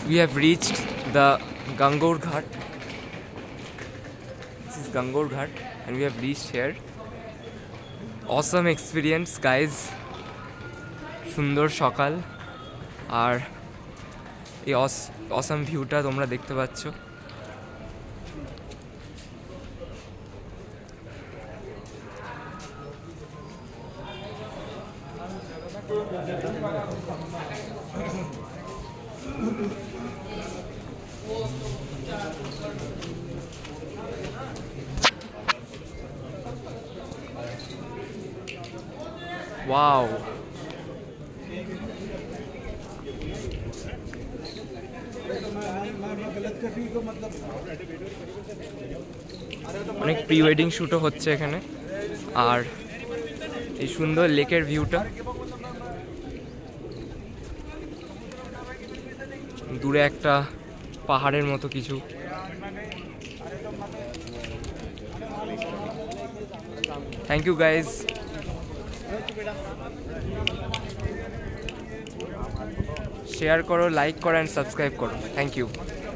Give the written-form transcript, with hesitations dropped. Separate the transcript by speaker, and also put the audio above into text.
Speaker 1: We have reached the Gangaur Ghat. This is Gangaur Ghat and we have reached here. Awesome experience guys. সুন্দর সকাল আর এই awesome ভিউটা তোমরা দেখতে পাচ্ছ। Wow. অনেক প্রি ওয়েডিং শুটও হচ্ছে এখানে আর এই সুন্দর লেকের ভিউটা দূরে একটা পাহাড়ের মতো কিছু থ্যাংক ইউ গাইজ শেয়ার করো লাইক করো অ্যান্ড সাবস্ক্রাইব করো থ্যাংক ইউ